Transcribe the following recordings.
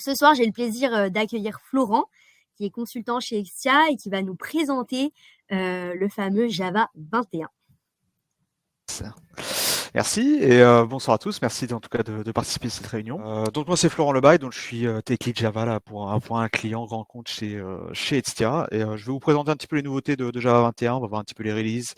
Donc ce soir, j'ai le plaisir d'accueillir Florent, qui est consultant chez Extia et qui va nous présenter le fameux Java 21. Merci et bonsoir à tous. Merci en tout cas de participer à cette réunion. Donc moi c'est Florent Lebaille, donc je suis tech lead Java là pour un client grand compte chez Extia et je vais vous présenter un petit peu les nouveautés de Java 21. On va voir un petit peu les releases,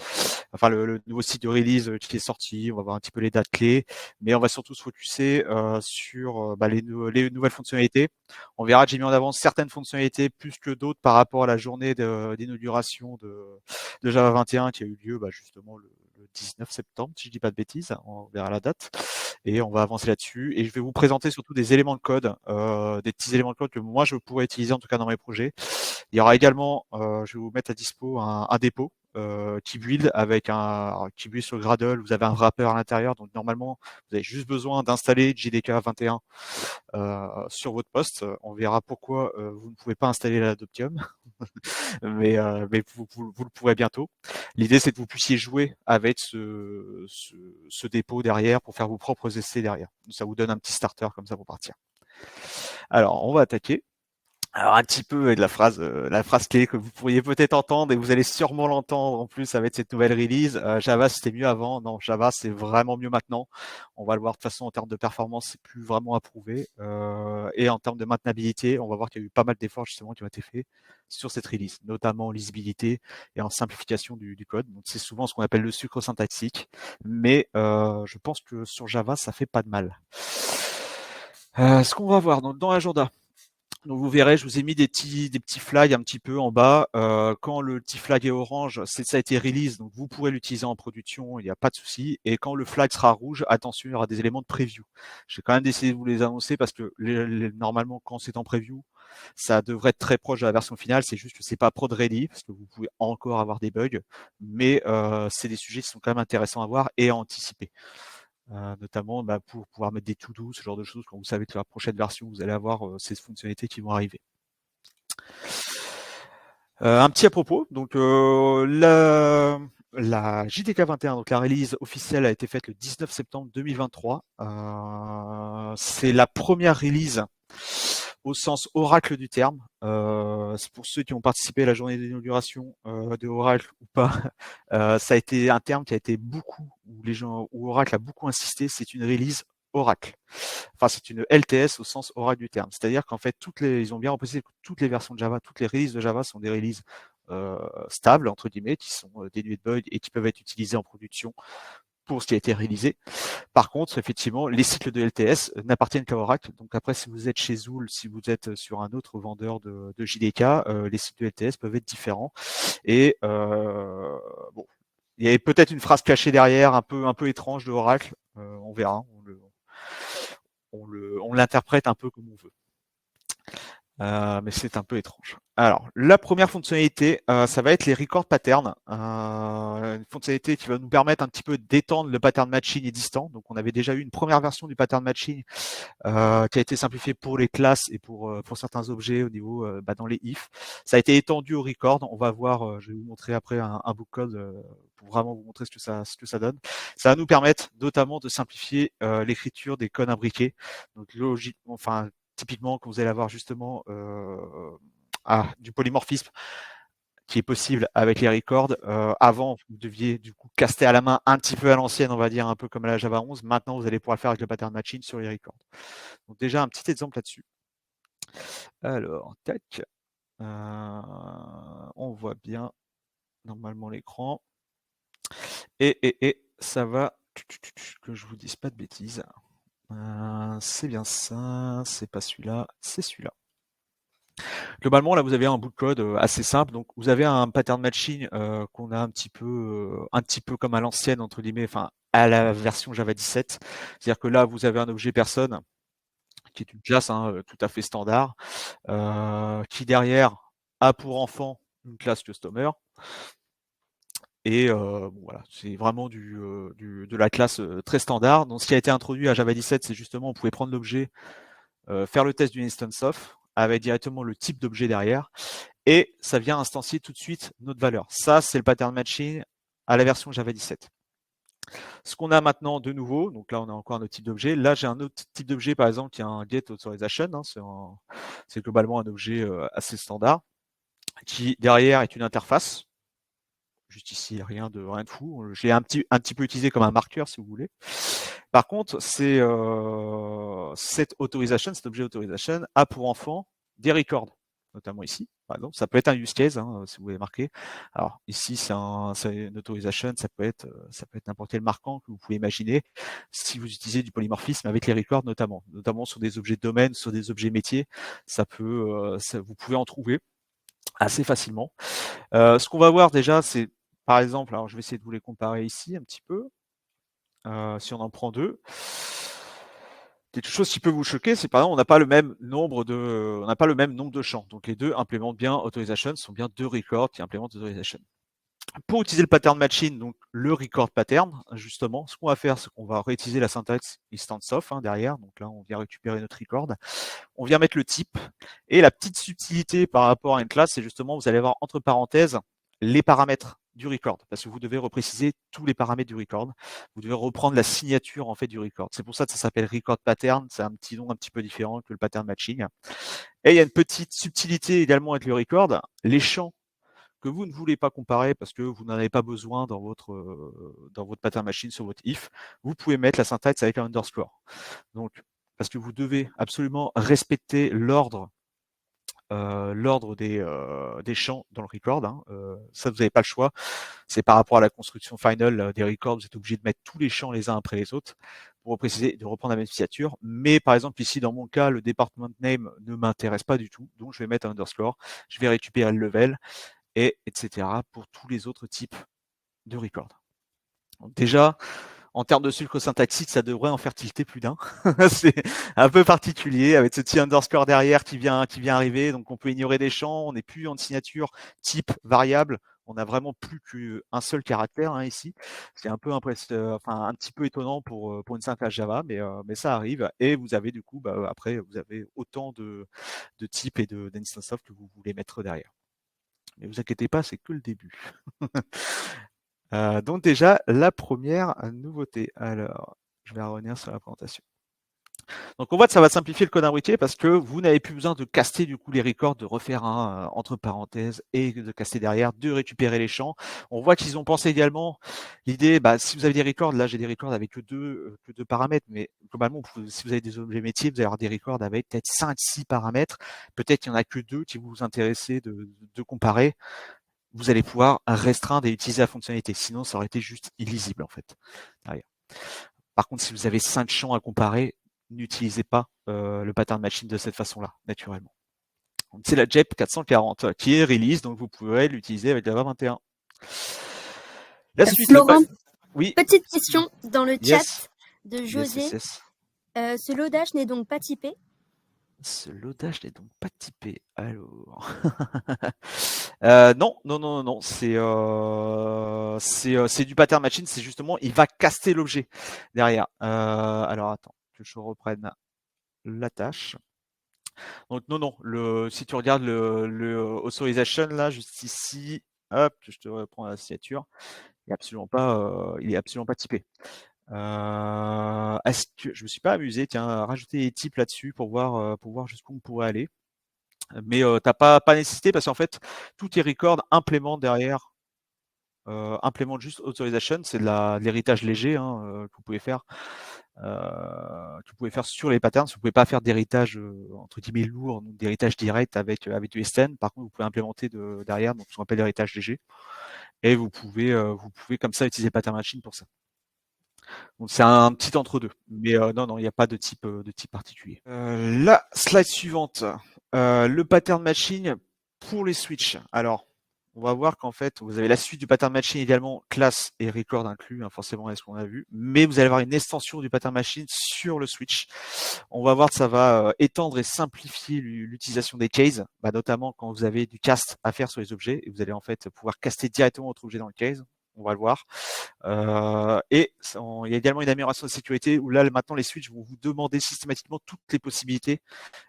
enfin le nouveau site de release qui est sorti. On va voir un petit peu les dates clés, mais on va surtout se focuser sur les nouvelles fonctionnalités. On verra que j'ai mis en avant certaines fonctionnalités plus que d'autres par rapport à la journée d'inauguration de Java 21 qui a eu lieu justement le 19 septembre, si je dis pas de bêtises, on verra la date, et on va avancer là-dessus. Et je vais vous présenter surtout des éléments de code, des petits éléments de code que moi je pourrais utiliser en tout cas dans mes projets. Il y aura également, je vais vous mettre à dispo un dépôt qui build sur Gradle. Vous avez un wrapper à l'intérieur, donc normalement vous avez juste besoin d'installer JDK 21 sur votre poste. On verra pourquoi vous ne pouvez pas installer l'Adoptium, mais vous le pourrez bientôt. L'idée, c'est que vous puissiez jouer avec ce dépôt derrière pour faire vos propres essais derrière. Ça vous donne un petit starter comme ça pour partir. Alors, on va attaquer. Alors un petit peu avec la phrase clé que vous pourriez peut-être entendre et vous allez sûrement l'entendre en plus avec cette nouvelle release. Java c'était mieux avant, non Java c'est vraiment mieux maintenant. On va le voir de toute façon en termes de performance, c'est plus vraiment approuvé et en termes de maintenabilité, on va voir qu'il y a eu pas mal d'efforts justement qui ont été faits sur cette release, notamment en lisibilité et en simplification du code. Donc c'est souvent ce qu'on appelle le sucre syntaxique, mais je pense que sur Java ça fait pas de mal. Ce qu'on va voir dans l'agenda. Donc vous verrez, je vous ai mis des petits flags un petit peu en bas. Quand le petit flag est orange, ça a été release, donc vous pourrez l'utiliser en production, il n'y a pas de souci. Et quand le flag sera rouge, attention, il y aura des éléments de preview. Je vais quand même essayer de vous les annoncer parce que normalement, quand c'est en preview, ça devrait être très proche de la version finale. C'est juste que c'est pas prod ready parce que vous pouvez encore avoir des bugs, mais c'est des sujets qui sont quand même intéressants à voir et à anticiper. Notamment pour pouvoir mettre des to-do, ce genre de choses, quand vous savez que la prochaine version, vous allez avoir ces fonctionnalités qui vont arriver. Un petit à propos, donc la JDK 21, donc la release officielle a été faite le 19 septembre 2023. C'est la première release au sens Oracle du terme. C'est pour ceux qui ont participé à la journée d'inauguration de Oracle ou pas. Ça a été un terme qui a été où Oracle a beaucoup insisté. C'est une release Oracle. Enfin, c'est une LTS au sens Oracle du terme. C'est-à-dire qu'en fait, ils ont bien reprécisé que toutes les versions de Java, toutes les releases de Java sont des releases stables, entre guillemets, qui sont dénuées de bugs et qui peuvent être utilisées en production pour ce qui a été réalisé. Par contre, effectivement, les cycles de LTS n'appartiennent qu'à Oracle. Donc après, si vous êtes chez Zool, si vous êtes sur un autre vendeur de JDK, les cycles de LTS peuvent être différents. Et bon, il y avait peut-être une phrase cachée derrière, un peu étrange de Oracle. On verra. On l'interprète un peu comme on veut. Mais c'est un peu étrange. Alors, la première fonctionnalité, ça va être les record patterns. Une fonctionnalité qui va nous permettre un petit peu d'étendre le pattern matching existant. Donc, on avait déjà eu une première version du pattern matching qui a été simplifiée pour les classes et pour certains objets au niveau dans les if. Ça a été étendu au record. On va voir, je vais vous montrer après un book code pour vraiment vous montrer ce que ça donne. Ça va nous permettre notamment de simplifier l'écriture des codes imbriqués. Donc, typiquement, quand vous allez avoir justement du polymorphisme qui est possible avec les records. Avant, vous deviez du coup caster à la main un petit peu à l'ancienne, on va dire, un peu comme à la Java 11. Maintenant, vous allez pouvoir le faire avec le pattern matching sur les records. Donc déjà, un petit exemple là-dessus. Alors, tac. On voit bien normalement l'écran. Et ça va, que je vous dise pas de bêtises. C'est bien ça, c'est pas celui-là, c'est celui-là. Globalement, là, vous avez un bout de code assez simple. Donc, vous avez un pattern matching qu'on a un petit peu comme à l'ancienne, entre guillemets, enfin, à la version Java 17. C'est-à-dire que là, vous avez un objet personne qui est une classe tout à fait standard, qui derrière a pour enfant une classe customer. Et bon, voilà, c'est vraiment de la classe très standard. Donc, ce qui a été introduit à Java 17, c'est justement, on pouvait prendre l'objet, faire le test d'une instance of, avec directement le type d'objet derrière, et ça vient instancier tout de suite notre valeur. Ça, c'est le pattern matching à la version Java 17. Ce qu'on a maintenant de nouveau, donc là on a encore un autre type d'objet. Là j'ai un autre type d'objet par exemple qui est un get authorization, hein, c'est globalement un objet assez standard qui derrière est une interface. Juste ici, rien de fou. Je l'ai un petit peu utilisé comme un marqueur si vous voulez. Par contre, cette autorisation, cet objet authorization a pour enfant des records, notamment ici. Par exemple, ça peut être un use case, hein, si vous voulez marquer. Alors ici, c'est une autorisation, ça peut être n'importe quel marquant que vous pouvez imaginer si vous utilisez du polymorphisme avec les records notamment sur des objets de domaine, sur des objets métiers. Vous pouvez en trouver assez facilement. Ce qu'on va voir déjà, c'est par exemple, alors je vais essayer de vous les comparer ici un petit peu. Si on en prend deux, quelque chose qui peut vous choquer, c'est par exemple, on n'a pas le même nombre de champs. Donc les deux implémentent bien authorization, sont bien deux records qui implémentent authorization. Pour utiliser le pattern matching, donc le record pattern, justement, ce qu'on va faire, c'est qu'on va réutiliser la syntaxe instance of derrière. Donc là, on vient récupérer notre record. On vient mettre le type. Et la petite subtilité par rapport à une classe, c'est justement, vous allez avoir entre parenthèses les paramètres du record, parce que vous devez repréciser tous les paramètres du record. Vous devez reprendre la signature en fait du record. C'est pour ça que ça s'appelle record pattern. C'est un petit nom un petit peu différent que le pattern matching. Et il y a une petite subtilité également avec le record. Les champs que vous ne voulez pas comparer parce que vous n'en avez pas besoin dans votre pattern machine sur votre if, vous pouvez mettre la syntaxe avec un underscore. Donc, parce que vous devez absolument respecter l'ordre des champs dans le record. Ça, vous n'avez pas le choix. C'est par rapport à la construction final des records, vous êtes obligé de mettre tous les champs les uns après les autres pour préciser, de reprendre la même signature. Mais par exemple, ici, dans mon cas, le department name ne m'intéresse pas du tout. Donc, je vais mettre un underscore. Je vais récupérer le level et etc. pour tous les autres types de records. Donc déjà, en termes de sucre syntaxique, ça devrait en faire tilter plus d'un. C'est un peu particulier avec ce petit underscore derrière qui vient arriver. Donc on peut ignorer des champs, on n'est plus en signature type variable. On n'a vraiment plus qu'un seul caractère ici. C'est un peu un petit peu étonnant pour une syntaxe Java, mais ça arrive. Et vous avez du coup, après, vous avez autant de types et d'instance of que vous voulez mettre derrière. Mais vous inquiétez pas, c'est que le début. Donc déjà, la première nouveauté. Alors, je vais revenir sur la présentation. Donc on voit que ça va simplifier le code imbriqué parce que vous n'avez plus besoin de caster du coup les records, de refaire un entre parenthèses et de caster derrière, de récupérer les champs. On voit qu'ils ont pensé également l'idée, si vous avez des records, là j'ai des records avec que deux paramètres, mais globalement, si vous avez des objets métiers, vous allez avoir des records avec peut-être 5-6 paramètres. Peut-être qu'il n'y en a que deux qui vous intéressez de comparer. Vous allez pouvoir restreindre et utiliser la fonctionnalité. Sinon, ça aurait été juste illisible en fait. Derrière. Par contre, si vous avez 5 champs à comparer, n'utilisez pas le pattern matching de cette façon-là, naturellement. C'est la JEP 440 qui est release, donc vous pourrez l'utiliser avec Java 21. La suite, Florent, oui. petite question dans le chat Yes. de José. Yes. Ce loadage n'est donc pas typé? Ce loadage n'est donc pas typé. Alors, non. C'est du pattern matching. C'est justement, il va caster l'objet derrière. Alors attends, que je reprenne la tâche. Donc non. Si tu regardes le authorization là, juste ici, hop, je te reprends la signature. Il est absolument pas typé. Est-ce que je me suis pas amusé, tiens, à rajouter des types là-dessus pour voir jusqu'où on pourrait aller. Mais t'as pas nécessité parce qu'en fait, tous tes records implémentent derrière, implémentent juste authorization, c'est de l'héritage léger que vous pouvez faire. Sur les patterns. Vous pouvez pas faire d'héritage entre guillemets lourd, donc d'héritage direct avec du STN. Par contre, vous pouvez implémenter derrière, donc ce qu'on appelle l'héritage léger, et vous pouvez comme ça utiliser pattern matching pour ça. Donc c'est un petit entre-deux. Mais non, il n'y a pas de type particulier. La slide suivante. Le pattern matching pour les switches. Alors, on va voir qu'en fait, vous avez la suite du pattern matching également, classe et record inclus, forcément, est ce qu'on a vu. Mais vous allez avoir une extension du pattern matching sur le switch. On va voir que ça va étendre et simplifier l'utilisation des cases, notamment quand vous avez du cast à faire sur les objets. Et vous allez en fait pouvoir caster directement votre objet dans le case. On va le voir. Et il y a également une amélioration de sécurité où là maintenant les switches vont vous demander systématiquement toutes les possibilités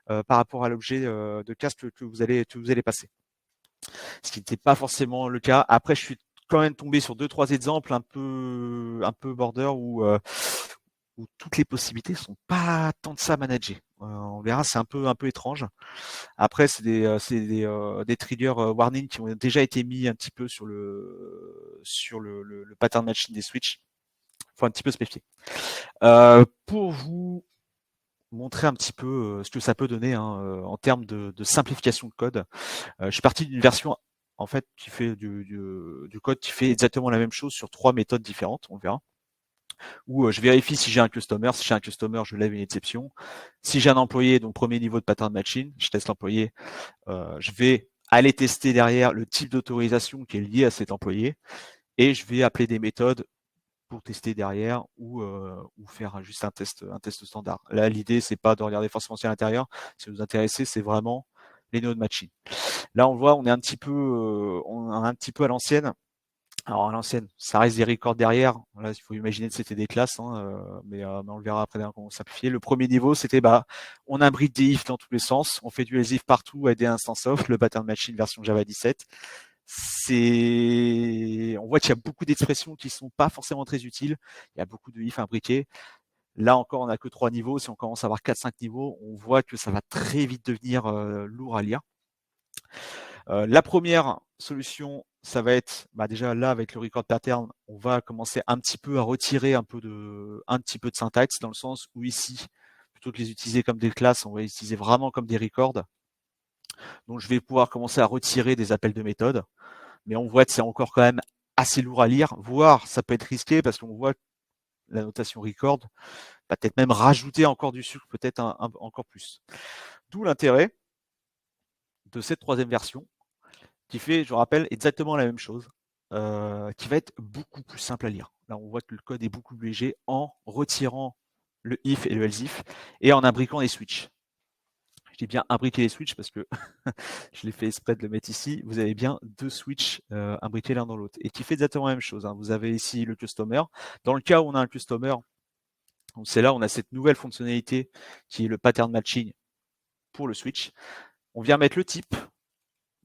par rapport à l'objet de cast que vous allez passer. Ce qui n'était pas forcément le cas. Après, je suis quand même tomber sur 2-3 exemples un peu border où toutes les possibilités sont pas tant de ça managées. On verra, c'est un peu étrange. Après, c'est des triggers warning qui ont déjà été mis un petit peu sur le pattern matching des switches. Faut un petit peu se méfier. Pour vous montrer un petit peu ce que ça peut donner en termes de simplification de code, je suis parti d'une version en fait qui fait du code qui fait exactement la même chose sur 3 méthodes différentes, on verra. Où je vérifie si j'ai un customer. Si j'ai un customer, je lève une exception. Si j'ai un employé, donc premier niveau de pattern matching, je teste l'employé. Je vais aller tester derrière le type d'autorisation qui est lié à cet employé et je vais appeler des méthodes pour tester derrière ou faire juste un test standard. Là, l'idée, c'est pas de regarder forcément si à l'intérieur. Ce qui nous intéresse, c'est vraiment les nodes matching. Là, on voit, on est un petit peu à l'ancienne. Alors à l'ancienne, ça reste des records derrière. Là, il faut imaginer que c'était des classes, mais on le verra après comment simplifier. Le premier niveau, c'était on imbrique des ifs dans tous les sens, on fait du else if partout avec des instances off, le pattern matching version Java 17. On voit qu'il y a beaucoup d'expressions qui sont pas forcément très utiles. Il y a beaucoup de ifs imbriqués. Là encore, on n'a que 3 niveaux. Si on commence à avoir 4-5 niveaux, on voit que ça va très vite devenir lourd à lire. La première solution, ça va être déjà là avec le record pattern, on va commencer un petit peu à retirer un petit peu de syntaxe, dans le sens où ici, plutôt que les utiliser comme des classes, on va les utiliser vraiment comme des records. Donc je vais pouvoir commencer à retirer des appels de méthode, mais on voit que c'est encore quand même assez lourd à lire, voire ça peut être risqué parce qu'on voit la notation record va peut-être même rajouter encore du sucre, peut-être encore plus. D'où l'intérêt de cette troisième version, qui fait, je rappelle, exactement la même chose, qui va être beaucoup plus simple à lire. Là, on voit que le code est beaucoup plus léger en retirant le if et le else if et en imbriquant les switches. Je dis bien imbriquer les switches parce que je l'ai fait exprès de le mettre ici. Vous avez bien 2 switches imbriqués l'un dans l'autre et qui fait exactement la même chose. Vous avez ici le customer. Dans le cas où on a un customer, c'est là où on a cette nouvelle fonctionnalité qui est le pattern matching pour le switch. On vient mettre le type,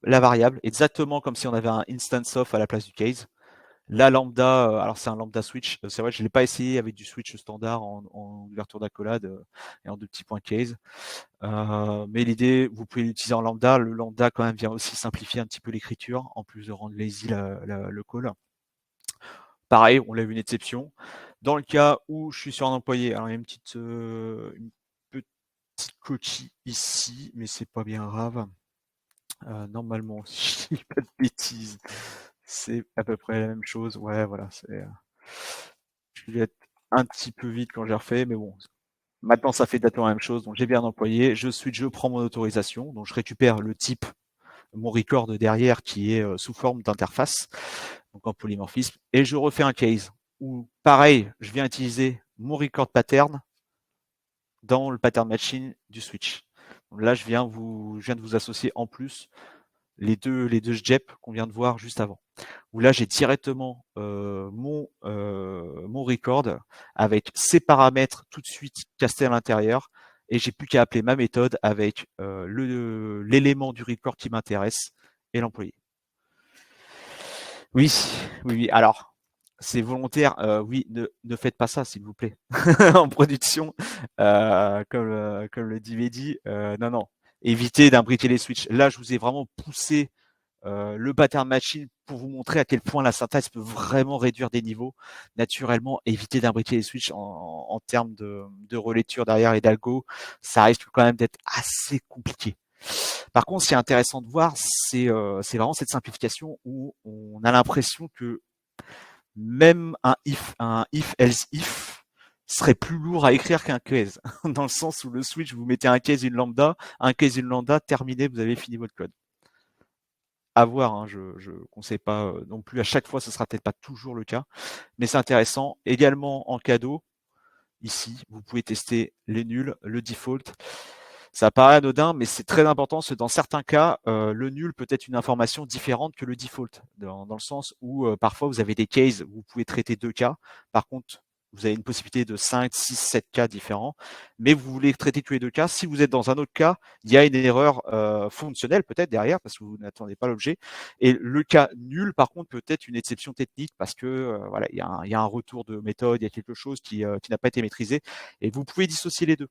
la variable, exactement comme si on avait un instance of à la place du case. La lambda, alors c'est un lambda switch, c'est vrai, je ne l'ai pas essayé avec du switch standard en ouverture d'accolade et en 2 petits points case. Mais l'idée, vous pouvez l'utiliser en lambda. Le lambda quand même vient aussi simplifier un petit peu l'écriture, en plus de rendre lazy le call. Pareil, on lève une exception. Dans le cas où je suis sur un employé, alors il y a une petite coquille ici, mais c'est pas bien grave. Normalement, si je dis pas de bêtises, c'est à peu près la même chose. Ouais, voilà, je vais être un petit peu vite quand j'ai refait, mais bon. Maintenant, ça fait exactement la même chose. Donc, j'ai bien un employé, je prends mon autorisation, donc je récupère le type, mon record derrière qui est sous forme d'interface, donc en polymorphisme, et je refais un case où, pareil, je viens utiliser mon record pattern dans le pattern matching du switch. Donc là, je viens de vous associer en plus les deux JEP qu'on vient de voir juste avant. Où là, j'ai directement mon record avec ses paramètres tout de suite castés à l'intérieur et j'ai plus qu'à appeler ma méthode avec l'élément du record qui m'intéresse et l'employé. Oui, oui, oui. Alors, c'est volontaire. Oui, ne faites pas ça, s'il vous plaît, en production, comme le dit Mehdi. Non, non. Évitez d'imbriquer les switches. Là, je vous ai vraiment poussé le pattern matching pour vous montrer à quel point la syntaxe peut vraiment réduire des niveaux. Naturellement, éviter d'imbriquer les switches en termes de relecture derrière et d'algo, ça risque quand même d'être assez compliqué. Par contre, ce qui est intéressant de voir, c'est vraiment cette simplification où on a l'impression que même un if else if serait plus lourd à écrire qu'un case, dans le sens où le switch, vous mettez un case, une lambda, terminé, vous avez fini votre code. À voir, je conseille pas non plus à chaque fois, ce sera peut-être pas toujours le cas, mais c'est intéressant. Également en cadeau, ici, vous pouvez tester les nuls, le default. Ça paraît anodin, mais c'est très important parce que dans certains cas, le nul peut être une information différente que le default, dans le sens où parfois vous avez des cases où vous pouvez traiter 2 cas. Par contre, vous avez une possibilité de 5, 6, 7 cas différents, mais vous voulez traiter tous les 2 cas. Si vous êtes dans un autre cas, il y a une erreur fonctionnelle peut-être derrière parce que vous n'attendez pas l'objet. Et le cas nul, par contre, peut être une exception technique parce que voilà, il y a un retour de méthode, il y a quelque chose qui n'a pas été maîtrisé, et vous pouvez dissocier les deux.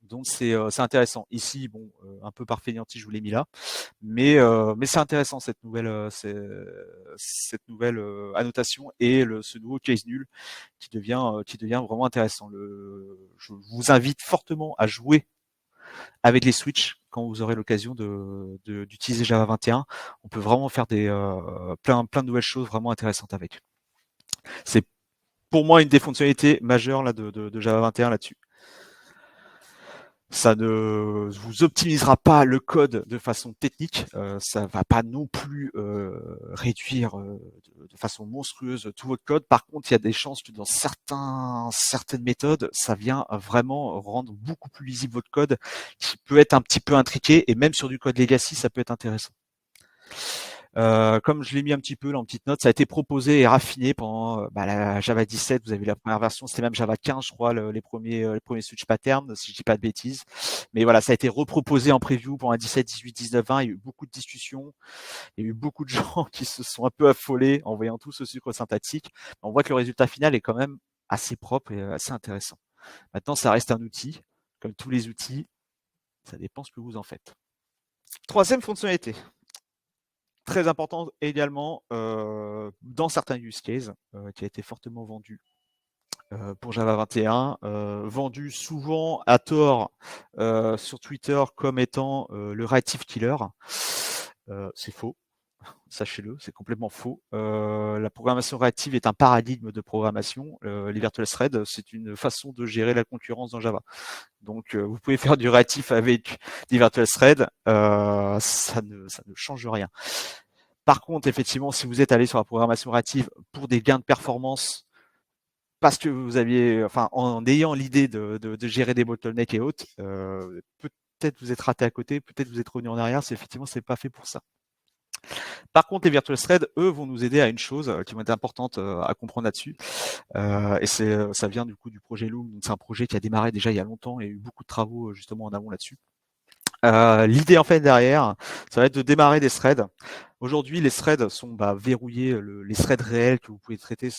Donc c'est intéressant. Ici, bon, un peu par fainéantise, je vous l'ai mis là, mais c'est intéressant cette nouvelle annotation et ce nouveau case nul qui devient vraiment intéressant. Je vous invite fortement à jouer avec les switches quand vous aurez l'occasion d'utiliser Java 21. On peut vraiment faire plein de nouvelles choses vraiment intéressantes avec. C'est pour moi une des fonctionnalités majeures là, de Java 21 là-dessus. Ça ne vous optimisera pas le code de façon technique, ça va pas non plus réduire de façon monstrueuse tout votre code. Par contre, il y a des chances que dans certaines méthodes, ça vient vraiment rendre beaucoup plus lisible votre code, qui peut être un petit peu intriqué, et même sur du code legacy, ça peut être intéressant. Comme je l'ai mis un petit peu là en petite note, ça a été proposé et raffiné pendant la Java 17. Vous avez la première version, c'était même Java 15, je crois, les premiers switch patterns, si je dis pas de bêtises. Mais voilà, ça a été reproposé en preview pour un 17, 18, 19, 20. Il y a eu beaucoup de discussions, il y a eu beaucoup de gens qui se sont un peu affolés en voyant tout ce sucre syntactique. On voit que le résultat final est quand même assez propre et assez intéressant. Maintenant, ça reste un outil. Comme tous les outils, ça dépend ce que vous en faites. Troisième fonctionnalité. Très important également dans certains use cases, qui a été fortement vendu pour Java 21, vendu souvent à tort sur Twitter comme étant le reactive killer. C'est faux, sachez-le, c'est complètement faux. La programmation réactive est un paradigme de programmation. Les virtual threads, c'est une façon de gérer la concurrence dans Java. Donc vous pouvez faire du réactif avec des virtual threads, ça ne change rien. Par contre, effectivement, si vous êtes allé sur la programmation réactive pour des gains de performance, parce que vous aviez, enfin, en ayant l'idée de gérer des bottlenecks et autres, peut-être vous êtes raté à côté, peut-être vous êtes revenu en arrière, effectivement, c'est pas fait pour ça. Par contre, les virtual threads, eux, vont nous aider à une chose qui va être importante à comprendre là-dessus. Et ça vient du coup du projet Loom. C'est un projet qui a démarré déjà il y a longtemps et il y a eu beaucoup de travaux justement en amont là-dessus. L'idée en fait derrière, ça va être de démarrer des threads. Aujourd'hui, les threads sont verrouillés. Les threads réels que vous pouvez traiter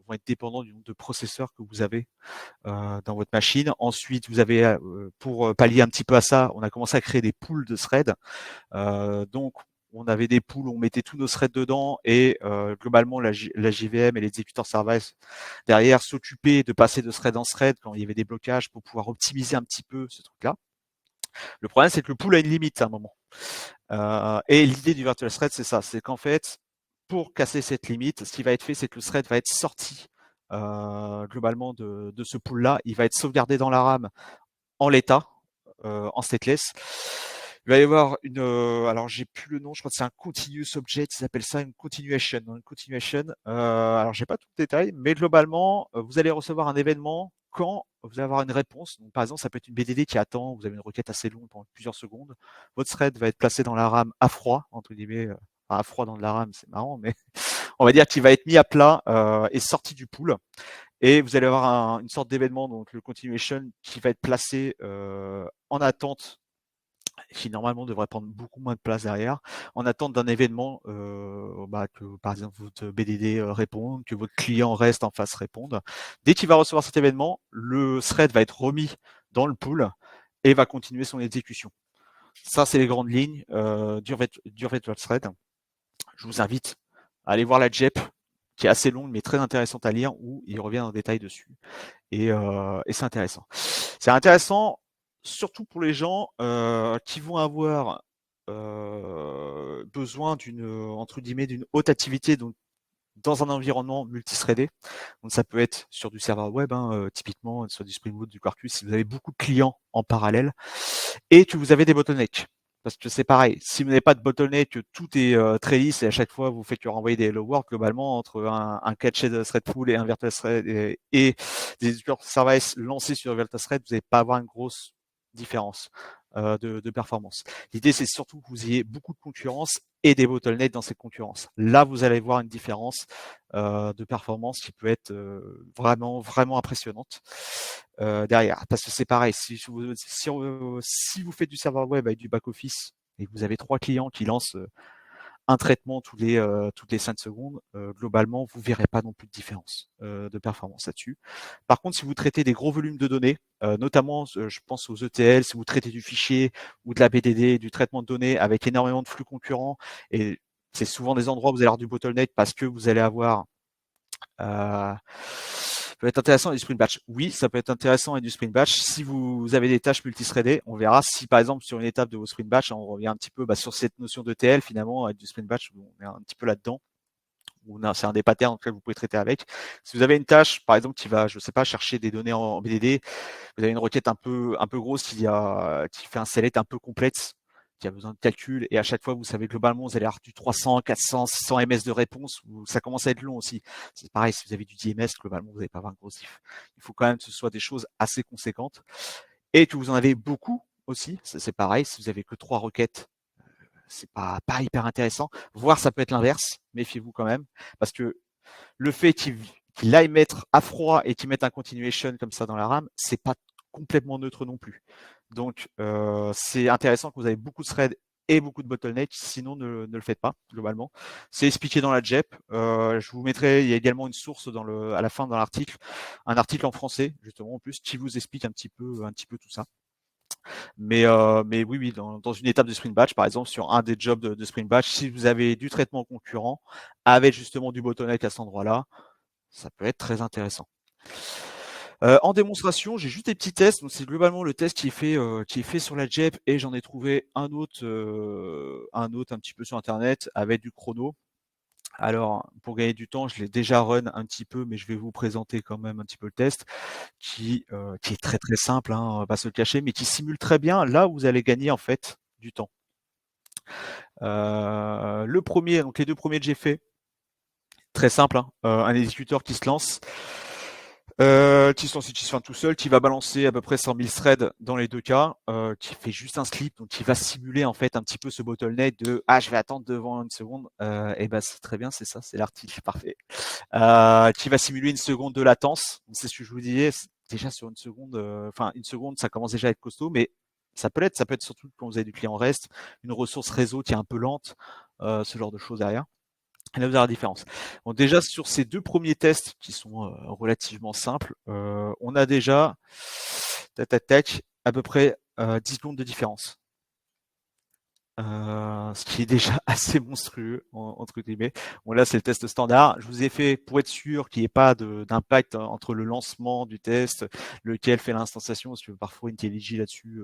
vont être dépendants du nombre de processeurs que vous avez dans votre machine. Ensuite, vous avez, pour pallier un petit peu à ça, on a commencé à créer des pools de threads. Donc, on avait des pools où on mettait tous nos threads dedans et globalement, la JVM et l'exécuteur service derrière s'occupaient de passer de thread en thread quand il y avait des blocages pour pouvoir optimiser un petit peu ce truc-là. Le problème, c'est que le pool a une limite à un moment. Et l'idée du virtual thread, c'est ça, c'est qu'en fait, pour casser cette limite, ce qui va être fait, c'est que le thread va être sorti globalement de ce pool-là. Il va être sauvegardé dans la RAM en l'état, en stateless. Il va y avoir alors j'ai plus le nom, je crois que c'est un continuous object, ils appellent ça une continuation. Alors j'ai pas tout le détail, mais globalement, vous allez recevoir un événement quand vous allez avoir une réponse. Donc par exemple, ça peut être une BDD qui attend, vous avez une requête assez longue pendant plusieurs secondes. Votre thread va être placé dans la RAM à froid, entre guillemets, à froid dans de la RAM, c'est marrant, mais on va dire qu'il va être mis à plat et sorti du pool. Et vous allez avoir une sorte d'événement, donc le continuation, qui va être placé en attente, qui normalement devrait prendre beaucoup moins de place derrière, en attente d'un événement, que par exemple votre BDD réponde, que votre client reste en face réponde. Dès qu'il va recevoir cet événement, le thread va être remis dans le pool et va continuer son exécution. Ça, c'est les grandes lignes du virtual thread. Je vous invite à aller voir la JEP, qui est assez longue mais très intéressante à lire, où il revient en détail dessus. Et c'est intéressant. C'est intéressant surtout pour les gens qui vont avoir besoin entre guillemets, d'une haute activité, donc dans un environnement multithreadé. Donc ça peut être sur du serveur web, typiquement sur du Spring Boot, du Quarkus, si vous avez beaucoup de clients en parallèle et que vous avez des bottlenecks. Parce que c'est pareil, si vous n'avez pas de bottleneck, que tout est très lisse et à chaque fois vous faites que renvoyer des hello world, globalement entre un cache de thread pool et un virtual thread et des exécuteurs service lancés sur virtual thread, vous n'allez pas avoir une grosse différence. de performance. L'idée, c'est surtout que vous ayez beaucoup de concurrence et des bottlenecks dans cette concurrence. Là, vous allez voir une différence de performance qui peut être vraiment, vraiment impressionnante derrière. Parce que c'est pareil, si vous faites du serveur web avec du back-office et que vous avez 3 clients qui lancent un traitement toutes les 5 secondes, globalement, vous verrez pas non plus de différence de performance là-dessus. Par contre, si vous traitez des gros volumes de données, notamment, je pense aux ETL, si vous traitez du fichier ou de la BDD, du traitement de données avec énormément de flux concurrents, et c'est souvent des endroits où vous allez avoir du bottleneck parce que vous allez avoir peut être intéressant avec du sprint batch. Oui, ça peut être intéressant avec du sprint batch. Si vous avez des tâches multithreadées, on verra si par exemple sur une étape de vos sprint batch, on revient un petit peu sur cette notion de TL finalement avec du sprint batch, on est un petit peu là-dedans. C'est un des patterns que vous pouvez traiter avec. Si vous avez une tâche, par exemple, qui va, je sais pas, chercher des données en BDD, vous avez une requête un peu grosse qui fait un select un peu complexe, qui a besoin de calcul, et à chaque fois, vous savez, globalement, vous allez avoir du 300, 400, 600 ms de réponse, ça commence à être long aussi. C'est pareil, si vous avez du DMS, globalement, vous n'allez pas avoir un gros diff. Il faut quand même que ce soit des choses assez conséquentes, et que vous en avez beaucoup aussi, c'est pareil, si vous avez que 3 requêtes, c'est pas hyper intéressant, voire ça peut être l'inverse, méfiez-vous quand même, parce que le fait qu'il aille mettre à froid et qu'il mette un continuation comme ça dans la RAM, c'est pas complètement neutre non plus. Donc c'est intéressant que vous avez beaucoup de threads et beaucoup de bottlenecks, sinon ne le faites pas globalement. C'est expliqué dans la JEP. Je vous mettrai, il y a également une source à la fin dans l'article, un article en français justement en plus qui vous explique un petit peu tout ça. Mais oui, dans une étape de sprint batch, par exemple, sur un des jobs de sprint batch, si vous avez du traitement concurrent avec justement du bottleneck à cet endroit-là, ça peut être très intéressant. En démonstration, j'ai juste des petits tests. Donc c'est globalement le test qui est fait sur la JEP, et j'en ai trouvé un autre un petit peu sur internet avec du chrono. Alors, pour gagner du temps, je l'ai déjà run un petit peu, mais je vais vous présenter quand même un petit peu le test qui est très très simple, hein, on va pas se le cacher, mais qui simule très bien là où vous allez gagner en fait du temps. Le premier, donc les 2 premiers que j'ai fait, très simple, hein, un exécuteur qui se lance et qui se fait tout seul, qui va balancer à peu près 100 000 threads dans les 2 cas, qui fait juste un slip, donc qui va simuler en fait un petit peu ce bottleneck de je vais attendre devant une seconde, et ben c'est très bien, c'est ça, c'est l'article parfait. Qui va simuler une seconde de latence. C'est ce que je vous disais, déjà sur une seconde, une seconde, ça commence déjà à être costaud, mais ça peut être surtout quand vous avez du client REST, une ressource réseau qui est un peu lente, ce genre de choses derrière. Et là, vous avez la différence. Bon, déjà, sur ces 2 premiers tests qui sont relativement simples, on a déjà, à peu près 10 secondes de différence. Ce qui est déjà assez monstrueux, entre guillemets. Bon, là, c'est le test standard. Je vous ai fait, pour être sûr qu'il n'y ait pas d'impact entre le lancement du test, lequel fait l'instanciation, parce que parfois IntelliJ là-dessus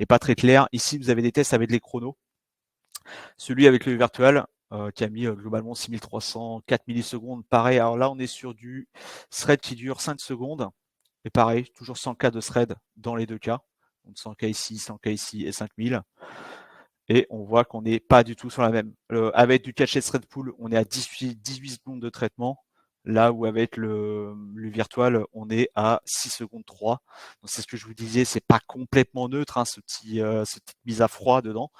est pas très clair. Ici, vous avez des tests avec les chronos. Celui avec le virtual, qui a mis globalement 6300, 4 millisecondes. Pareil, alors là, on est sur du thread qui dure 5 secondes. Et pareil, toujours 100 K de thread dans les 2 cas. Donc 100 K ici, 100 K ici et 5000. Et on voit qu'on n'est pas du tout sur la même. Avec du caché thread pool, on est à 18 secondes de traitement. Là où avec le virtual, on est à 6 secondes 3. Donc c'est ce que je vous disais, c'est pas complètement neutre, hein, cette petite mise à froid dedans.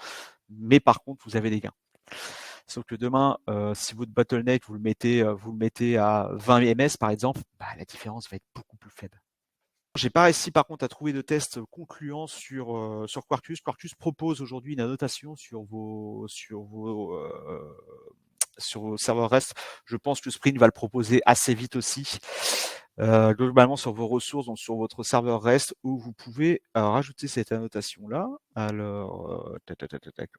Mais par contre, vous avez des gains. Sauf que demain, si votre bottleneck, vous le mettez à 20 ms par exemple, la différence va être beaucoup plus faible. J'ai pas réussi par contre à trouver de tests concluants sur Quarkus. Quarkus propose aujourd'hui une annotation sur vos serveurs REST. Je pense que Spring va le proposer assez vite aussi. Globalement sur vos ressources, donc sur votre serveur REST, où vous pouvez rajouter cette annotation-là. Alors,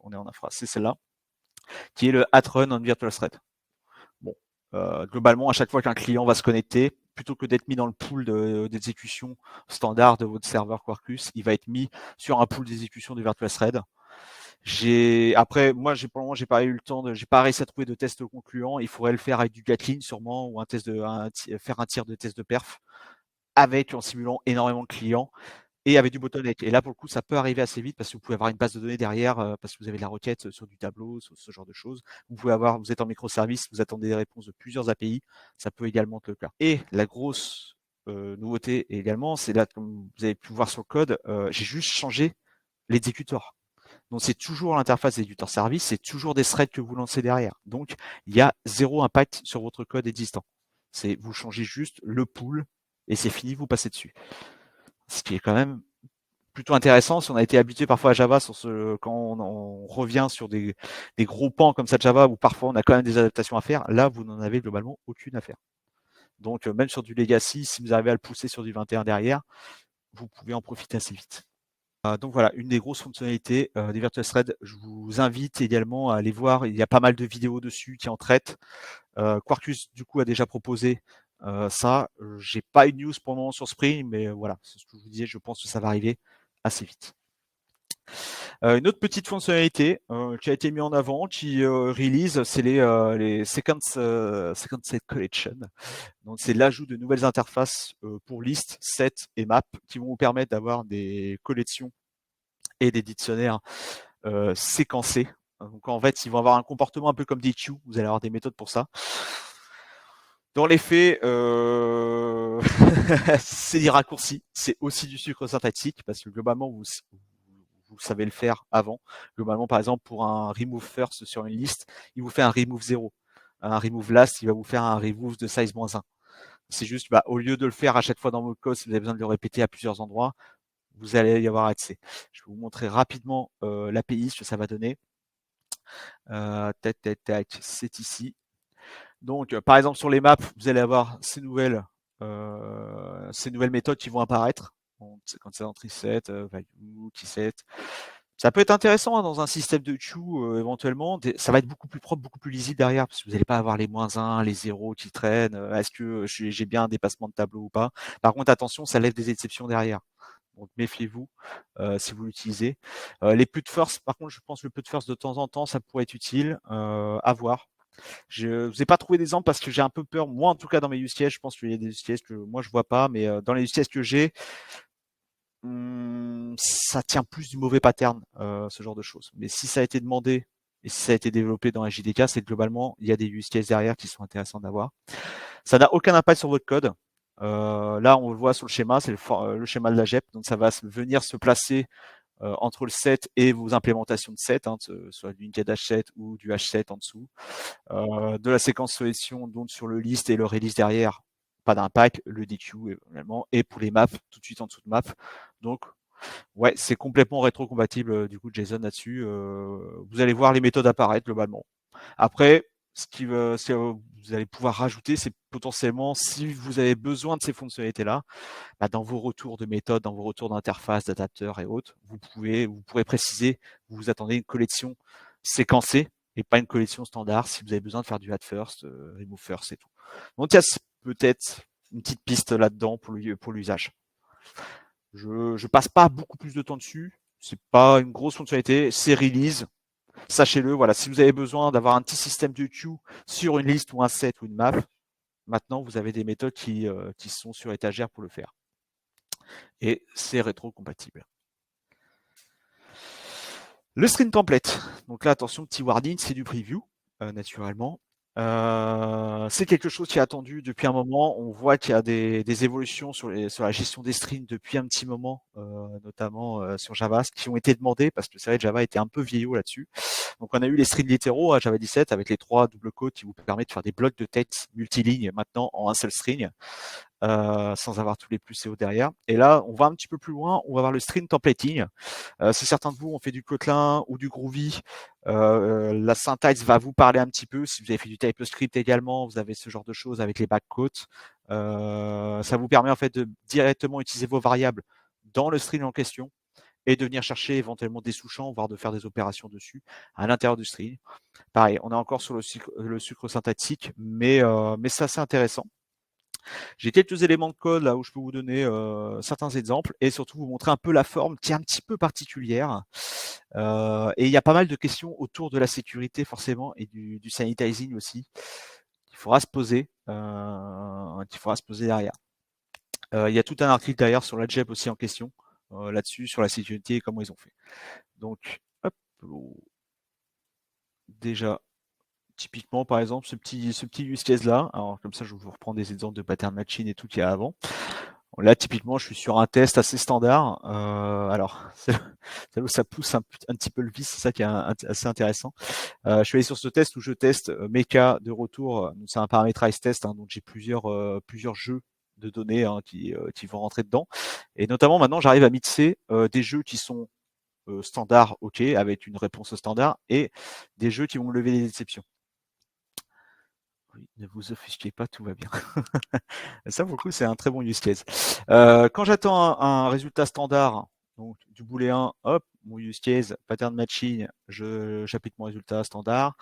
on est en infra, c'est celle-là, qui est le @run on virtual thread. Bon, globalement, à chaque fois qu'un client va se connecter, plutôt que d'être mis dans le pool d'exécution standard de votre serveur Quarkus, il va être mis sur un pool d'exécution de virtual thread. Après, moi, pour le moment, j'ai pas eu le temps j'ai pas réussi à trouver de test concluant. Il faudrait le faire avec du Gatling sûrement, ou faire un tir de test de perf en simulant énormément de clients et avec du bottleneck. Et là, pour le coup, ça peut arriver assez vite parce que vous pouvez avoir une base de données derrière, parce que vous avez de la requête sur du tableau, sur ce genre de choses. Vous êtes en microservice, vous attendez des réponses de plusieurs API, ça peut également être le cas. Et la grosse nouveauté également, c'est là, comme vous avez pu voir sur le code, j'ai juste changé l'exécuteur. Donc c'est toujours l'interface exécuteur service, c'est toujours des threads que vous lancez derrière. Donc il y a zéro impact sur votre code existant. Vous changez juste le pool et c'est fini, vous passez dessus. Ce qui est quand même plutôt intéressant si on a été habitué parfois à Java quand on revient sur des gros pans comme ça de Java où parfois on a quand même des adaptations à faire. Là, vous n'en avez globalement aucune à faire. Donc même sur du legacy, si vous arrivez à le pousser sur du 21 derrière, vous pouvez en profiter assez vite. Donc voilà, une des grosses fonctionnalités des Virtual Threads. Je vous invite également à aller voir, il y a pas mal de vidéos dessus qui en traitent. Quarkus, du coup, a déjà proposé ça. J'ai pas une news pour le moment sur Spring, mais voilà, c'est ce que je vous disais, je pense que ça va arriver assez vite. Une autre petite fonctionnalité qui a été mise en avant, qui release, c'est les Second Set Collection. Donc c'est l'ajout de nouvelles interfaces pour list, set et map qui vont vous permettre d'avoir des collections et des dictionnaires séquencés. Donc en fait, ils vont avoir un comportement un peu comme des queues. Vous allez avoir des méthodes pour ça. Dans les faits, c'est des raccourcis. C'est aussi du sucre syntactique parce que globalement, vous savez le faire avant. Globalement, par exemple, pour un remove first sur une liste, il vous fait un remove 0. Un remove last, il va vous faire un remove de size -1. C'est juste, au lieu de le faire à chaque fois dans votre code, si vous avez besoin de le répéter à plusieurs endroits, vous allez y avoir accès. Je vais vous montrer rapidement l'API, ce que ça va donner. C'est ici. Donc, par exemple, sur les maps, vous allez avoir ces nouvelles méthodes qui vont apparaître. Quand c'est entry set, value, key set. Ça peut être intéressant dans un système de queue éventuellement. Ça va être beaucoup plus propre, beaucoup plus lisible derrière, parce que vous n'allez pas avoir les -1, les 0 qui traînent. Est-ce que j'ai bien un dépassement de tableau ou pas? Par contre, attention, ça lève des exceptions derrière. Donc méfiez-vous si vous l'utilisez. Les put first, par contre, je pense que le put first de temps en temps, ça pourrait être utile. À voir. Je vous ai pas trouvé d'exemple parce que j'ai un peu peur. Moi, en tout cas, dans mes use cases, je pense qu'il y a des use cases que moi je vois pas, mais dans les use cases que j'ai, ça tient plus du mauvais pattern, ce genre de choses. Mais si ça a été demandé et si ça a été développé dans la JDK, c'est que globalement, il y a des use cases derrière qui sont intéressants d'avoir. Ça n'a aucun impact sur votre code. Là, on le voit sur le schéma, c'est le schéma de la JEP, donc ça va venir se placer entre le set et vos implémentations de set, soit du linked H7 ou du H7 en dessous. De la séquence sélection donc sur le list et le release derrière, pas d'impact, le DQ également, et pour les maps, tout de suite en dessous de map. Donc ouais, c'est complètement rétro-compatible du coup JSON là-dessus. Vous allez voir les méthodes apparaître globalement. Après, ce que vous allez pouvoir rajouter, c'est potentiellement si vous avez besoin de ces fonctionnalités-là, dans vos retours de méthode, dans vos retours d'interface, d'adapteurs et autres, vous pourrez préciser, vous attendez une collection séquencée et pas une collection standard si vous avez besoin de faire du add first, remove first et tout. Donc il y a peut-être une petite piste là-dedans pour l'usage. Je passe pas beaucoup plus de temps dessus. C'est pas une grosse fonctionnalité. C'est release. Sachez-le, voilà. Si vous avez besoin d'avoir un petit système de queue sur une liste ou un set ou une map, maintenant vous avez des méthodes qui sont sur étagère pour le faire. Et c'est rétro-compatible. Le string template. Donc là, attention, petit wording, c'est du preview, naturellement. C'est quelque chose qui est attendu depuis un moment. On voit qu'il y a des évolutions sur la gestion des strings depuis un petit moment, notamment sur Java, qui ont été demandées parce que c'est vrai, Java était un peu vieillot là-dessus. Donc on a eu les strings littéraux à Java 17 avec les 3 double quotes qui vous permettent de faire des blocs de texte multilignes maintenant en un seul string. Sans avoir tous les plus et au derrière. Et là, on va un petit peu plus loin, on va voir le string templating. Si certains de vous ont fait du Kotlin ou du Groovy, la syntaxe va vous parler un petit peu. Si vous avez fait du TypeScript également, vous avez ce genre de choses avec les backquotes. Ça vous permet en fait de directement utiliser vos variables dans le string en question et de venir chercher éventuellement des sous-champs, voire de faire des opérations dessus à l'intérieur du string. Pareil, on est encore sur le sucre syntactique, mais c'est assez intéressant. J'ai quelques éléments de code là où je peux vous donner certains exemples et surtout vous montrer un peu la forme qui est un petit peu particulière. Et il y a pas mal de questions autour de la sécurité forcément et du sanitizing aussi. Il faudra se poser, derrière. Il y a tout un article derrière sur la JEP aussi en question là-dessus, sur la sécurité et comment ils ont fait. Donc, hop, déjà, typiquement, par exemple, ce petit use case là. Alors comme ça, je vous reprends des exemples de pattern matching et tout qu'il y a avant. Là, typiquement, je suis sur un test assez standard. Alors, c'est là où ça pousse un petit peu le vice, c'est ça qui est assez intéressant. Je suis allé sur ce test où je teste Mecha de retour. Donc, c'est un paramétrage test, hein, donc j'ai plusieurs jeux de données qui vont rentrer dedans. Et notamment, maintenant, j'arrive à mixer des jeux qui sont standards, ok, avec une réponse standard, et des jeux qui vont lever les exceptions. Oui, ne vous offusquez pas, tout va bien. Ça, pour le coup, c'est un très bon use case. Quand j'attends un résultat standard, donc du booléen, hop, mon use case, pattern matching, j'applique mon résultat standard.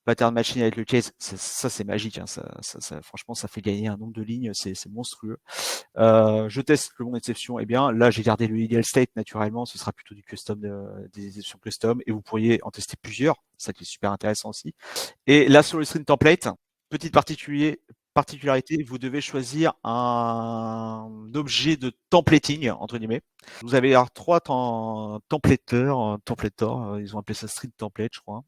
Pattern matching avec le case, ça c'est magique. Hein, franchement, ça fait gagner un nombre de lignes, c'est monstrueux. Je teste le bon exception. Eh bien, là, j'ai gardé le ideal state naturellement. Ce sera plutôt du custom, des exceptions custom, et vous pourriez en tester plusieurs. Ça qui est super intéressant aussi. Et là, sur le string template, petite particularité, vous devez choisir un objet de templating, entre guillemets. Vous avez alors 3 templateurs, ils ont appelé ça string template, je crois.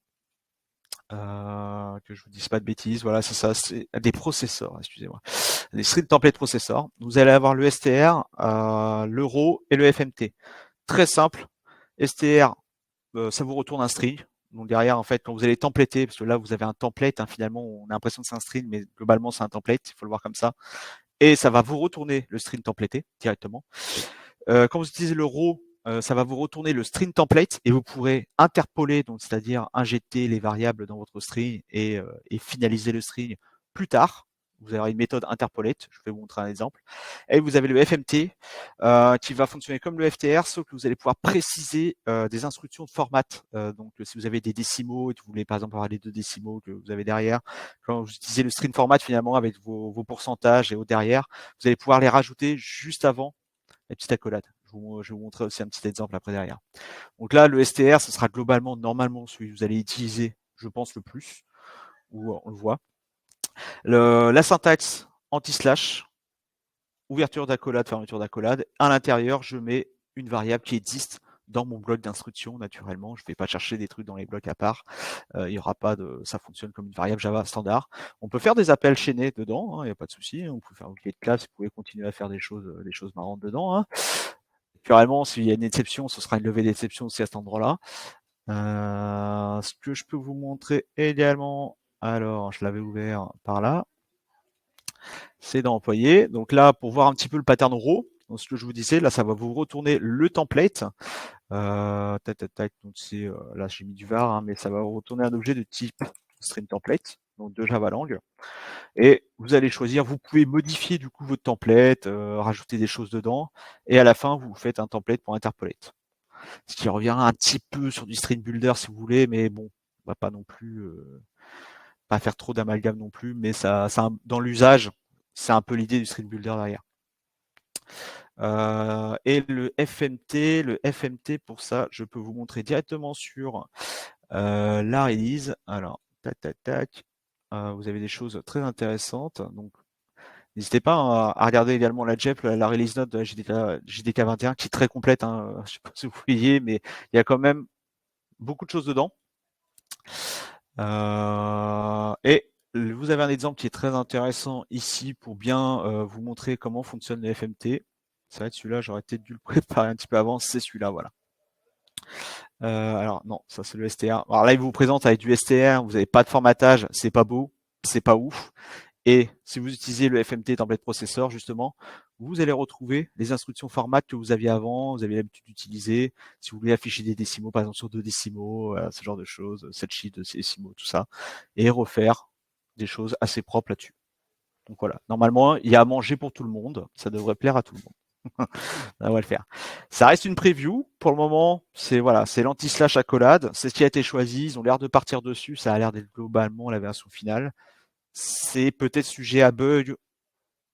Que je vous dise pas de bêtises, voilà, c'est ça, c'est des processeurs, excusez-moi. Des string template processors. Vous allez avoir le STR, le row et le FMT. Très simple. STR, ça vous retourne un string. Donc derrière, en fait, quand vous allez templater, parce que là, vous avez un template, hein, finalement, on a l'impression que c'est un string, mais globalement, c'est un template, il faut le voir comme ça. Et ça va vous retourner le string templaté directement. Quand vous utilisez le row, ça va vous retourner le string template et vous pourrez interpoler, donc c'est-à-dire injecter les variables dans votre string et finaliser le string plus tard. Vous aurez une méthode interpolate, je vais vous montrer un exemple. Et vous avez le FMT qui va fonctionner comme le FTR, sauf que vous allez pouvoir préciser des instructions de format. Donc si vous avez des décimaux et que vous voulez par exemple avoir les 2 décimaux que vous avez derrière, quand vous utilisez le string format finalement avec vos pourcentages et au derrière, vous allez pouvoir les rajouter juste avant la petite accolade. Je vais vous montrer aussi un petit exemple après derrière. Donc là, le STR, ce sera globalement, normalement, celui que vous allez utiliser, je pense, le plus, où on le voit. La syntaxe anti-slash, ouverture d'accolade, fermeture d'accolade. À l'intérieur, je mets une variable qui existe dans mon bloc d'instructions, naturellement. Je ne vais pas chercher des trucs dans les blocs à part. Il y aura pas de, ça fonctionne comme une variable Java standard. On peut faire des appels chaînés dedans, il n'y a pas de souci. On peut faire un de classe, vous pouvez continuer à faire des choses marrantes dedans. Hein. Naturellement, s'il y a une exception, ce sera une levée d'exception aussi à cet endroit-là. Ce que je peux vous montrer également, alors je l'avais ouvert par là, c'est dans employé. Donc là, pour voir un petit peu le pattern row, donc ce que je vous disais, là, ça va vous retourner le template. Donc c'est là j'ai mis du var, hein, mais ça va vous retourner un objet de type string template, donc de Javalang. Et vous allez choisir, vous pouvez modifier du coup votre template, rajouter des choses dedans, et à la fin vous faites un template pour interpolate. Ce qui revient un petit peu sur du string builder si vous voulez, mais bon, on va pas non plus pas faire trop d'amalgame non plus, mais ça dans l'usage, c'est un peu l'idée du string builder derrière. Et le FMT pour ça, je peux vous montrer directement sur la release. Alors, tac. Vous avez des choses très intéressantes. Donc, n'hésitez pas à regarder également la JEP, la release note de la JDK 21, qui est très complète. Hein. Je ne sais pas si vous voyez, mais il y a quand même beaucoup de choses dedans. Et vous avez un exemple qui est très intéressant ici pour bien vous montrer comment fonctionne le FMT. C'est vrai que celui-là, j'aurais peut-être dû le préparer un petit peu avant. C'est celui-là, voilà. Alors non, ça c'est le STR. Alors là, il vous présente avec du STR, vous n'avez pas de formatage, c'est pas beau, c'est pas ouf. Et si vous utilisez le FMT template processor, justement, vous allez retrouver les instructions format que vous aviez avant, vous avez l'habitude d'utiliser. Si vous voulez afficher des décimaux, par exemple sur 2 décimaux, ce genre de choses, 7 sheets de décimaux, tout ça, et refaire des choses assez propres là-dessus. Donc voilà, normalement, il y a à manger pour tout le monde, ça devrait plaire à tout le monde. On va le faire. Ça reste une preview. Pour le moment, c'est voilà, c'est l'anti-slash accolade. C'est ce qui a été choisi. Ils ont l'air de partir dessus. Ça a l'air d'être globalement la version finale. C'est peut-être sujet à bug